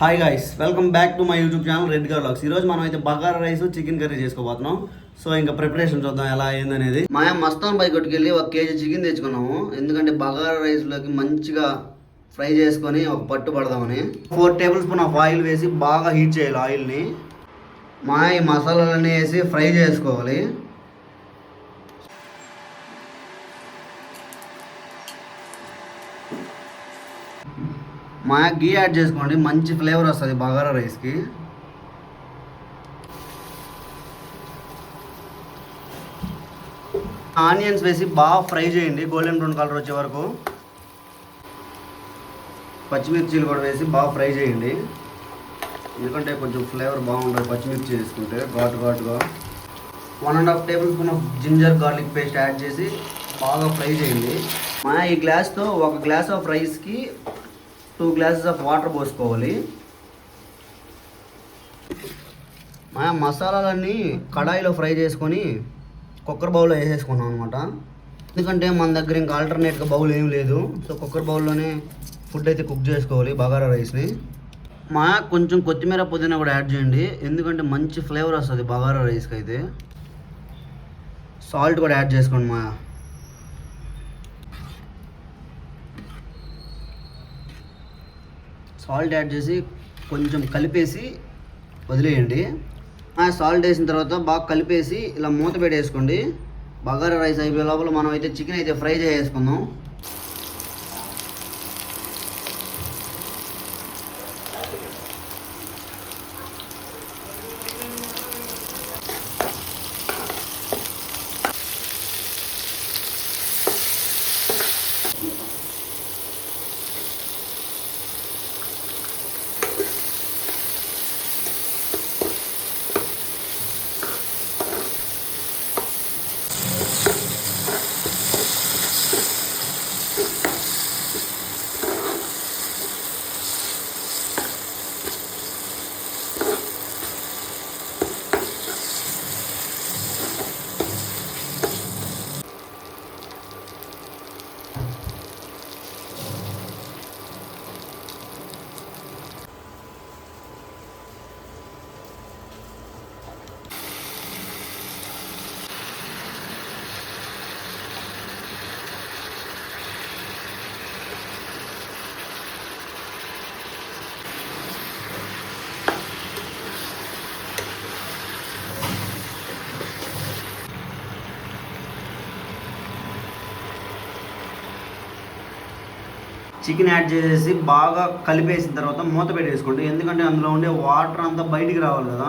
Hi guys, welcome back to my YouTube channel రెడ్ గా vlogs. ఈరోజు మనం అయితే బగారా రైస్ చికెన్ కర్రీ చేసుకోబోతున్నాం. సో ఇంకా ప్రిపరేషన్ చూద్దాం ఎలా అయిందనేది. మా మస్తాన్ బై కొట్టుకెళ్ళి 1 కేజీ చికెన్ తెచ్చుకున్నాము. ఎందుకంటే బగారా రైస్లోకి మంచిగా ఫ్రై చేసుకొని ఒక పట్టు పడదామని. 4 టేబుల్ స్పూన్ ఆఫ్ ఆయిల్ వేసి బాగా హీట్ చేయాలి ఆయిల్ని. ఈ మసాలాలన్నీ వేసి ఫ్రై చేసుకోవాలి. గీ యాడ్ చేసుకోండి, మంచి ఫ్లేవర్ వస్తుంది బగారా రైస్కి. ఆనియన్స్ వేసి బాగా ఫ్రై చేయండి, గోల్డెన్ బ్రౌన్ కలర్ వచ్చే వరకు. పచ్చిమిర్చీలు కూడా వేసి బాగా ఫ్రై చేయండి, ఎందుకంటే కొంచెం ఫ్లేవర్ బాగుంటుంది పచ్చిమిర్చి వేసుకుంటే ఘాటుగా. 1.5 tablespoon of ginger garlic paste add చేసి బాగా ఫ్రై చేయండి. ఈ గ్లాస్తో 1 గ్లాస్ ఆఫ్ రైస్కి 2 గ్లాసెస్ ఆఫ్ వాటర్ పోసుకోవాలి. మసాలాలన్నీ కడాయిలో ఫ్రై చేసుకొని కుక్కర్ బౌల్లో వేసేసుకున్నాం అనమాట. ఎందుకంటే మన దగ్గర ఇంకా ఆల్టర్నేట్గా బౌల్ ఏం లేదు. సో కుక్కర్ బౌల్లోనే ఫుడ్ అయితే కుక్ చేసుకోవాలి బగారా రైస్ని. కొంచెం కొత్తిమీర పుదీనా కూడా యాడ్ చేయండి, ఎందుకంటే మంచి ఫ్లేవర్ వస్తుంది బగారా రైస్కి అయితే. సాల్ట్ కూడా యాడ్ చేసుకోండి. సాల్ట్ యాడ్ చేసి కొంచెం కలిపేసి వదిలేయండి. సాల్ట్ వేసిన తర్వాత బాగా కలిపేసి ఇలా మూత పెట్టేసుకోండి. బగారా రైస్ అయిపోయే లోపల మనం అయితే చికెన్ అయితే ఫ్రై చేసుకుందాం. చికెన్ యాడ్ చేసేసి బాగా కలిపేసిన తర్వాత మూత పెట్టేసుకోండి, ఎందుకంటే అందులో ఉండే వాటర్ అంతా బయటికి రావాలి కదా.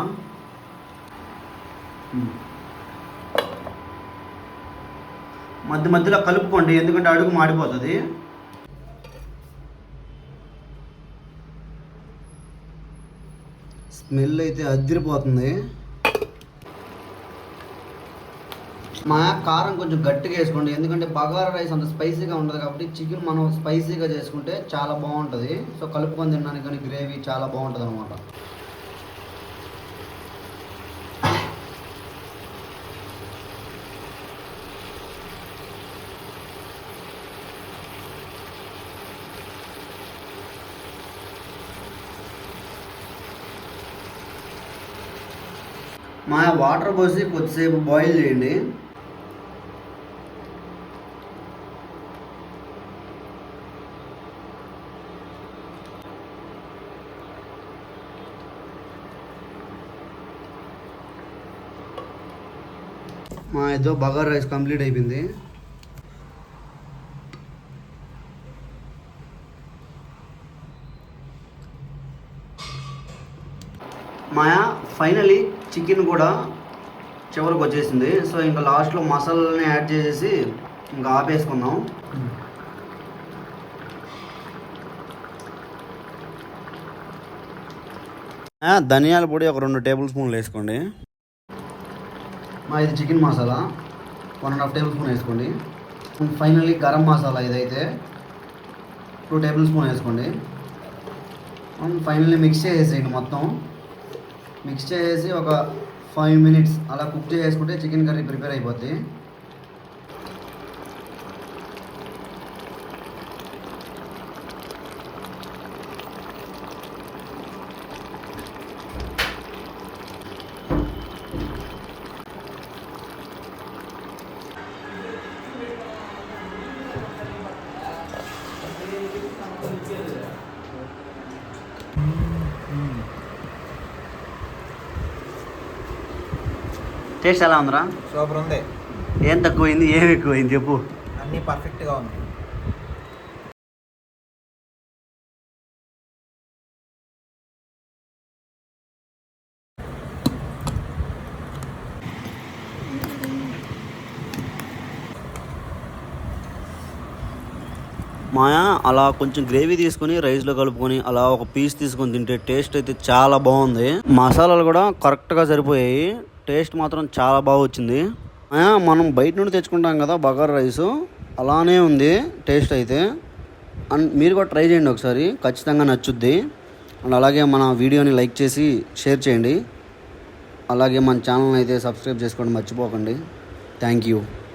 మధ్యలో కలుపుకోండి, ఎందుకంటే అడుగు మాడిపోతుంది. స్మెల్ అయితే అదిరిపోతుంది. కారం కొంచెం గట్టిగా వేసుకోండి, ఎందుకంటే బగారా రైస్ అంత స్పైసీగా ఉంటుంది కాబట్టి చికెన్ మనం స్పైసీగా చేసుకుంటే చాలా బాగుంటుంది. సో కలుపుకొని తినడానికి కానీ గ్రేవీ చాలా బాగుంటుంది అనమాట. వాటర్ పోసి కొద్దిసేపు బాయిల్ చేయండి. ఏదో బగారా రైస్ కంప్లీట్ అయిపోయింది. ఫైనలీ చికెన్ కూడా చివరికి వచ్చేసింది. సో ఇంకా లాస్ట్లో మసాలాలని యాడ్ చేసేసి ఇంకా ఆపేసుకుందాం. ధనియాల పొడి ఒక 2 టేబుల్ స్పూన్లు వేసుకోండి. ఇది చికెన్ మసాలా 1.5 టేబుల్ స్పూన్ వేసుకోండి. ఫైనల్లీ గరం మసాలా ఇదైతే 2 టేబుల్ స్పూన్ వేసుకోండి. ఫైనల్లీ మిక్స్ చేసేయండి. మొత్తం మిక్స్ చేసేసి ఒక 5 మినిట్స్ అలా కుక్ చేసుకుంటే చికెన్ కర్రీ ప్రిపేర్ అయిపోద్ది. టేస్ట్ ఎలా ఉందిరా? సూపర్ ఉంది. ఏం తక్కువైంది ఏం ఎక్కువైంది చెప్పు. అన్నీ పర్ఫెక్ట్గా ఉంది. మాయా అలా కొంచెం గ్రేవీ తీసుకొని రైస్లో కలుపుకొని అలా ఒక పీస్ తీసుకొని తింటే టేస్ట్ అయితే చాలా బాగుంది. మసాలాలు కూడా కరెక్ట్గా సరిపోయాయి. టేస్ట్ మాత్రం చాలా బాగా వచ్చింది. మాయా మనం బయట నుండి తెచ్చుకుంటాం కదా బగారా రైస్, అలానే ఉంది టేస్ట్ అయితే. అండ్ మీరు కూడా ట్రై చేయండి ఒకసారి, ఖచ్చితంగా నచ్చుద్ది. అండ్ అలాగే మన వీడియోని లైక్ చేసి షేర్ చేయండి. అలాగే మన ఛానల్ని అయితే సబ్స్క్రైబ్ చేసుకోండి మర్చిపోకండి. Thank you.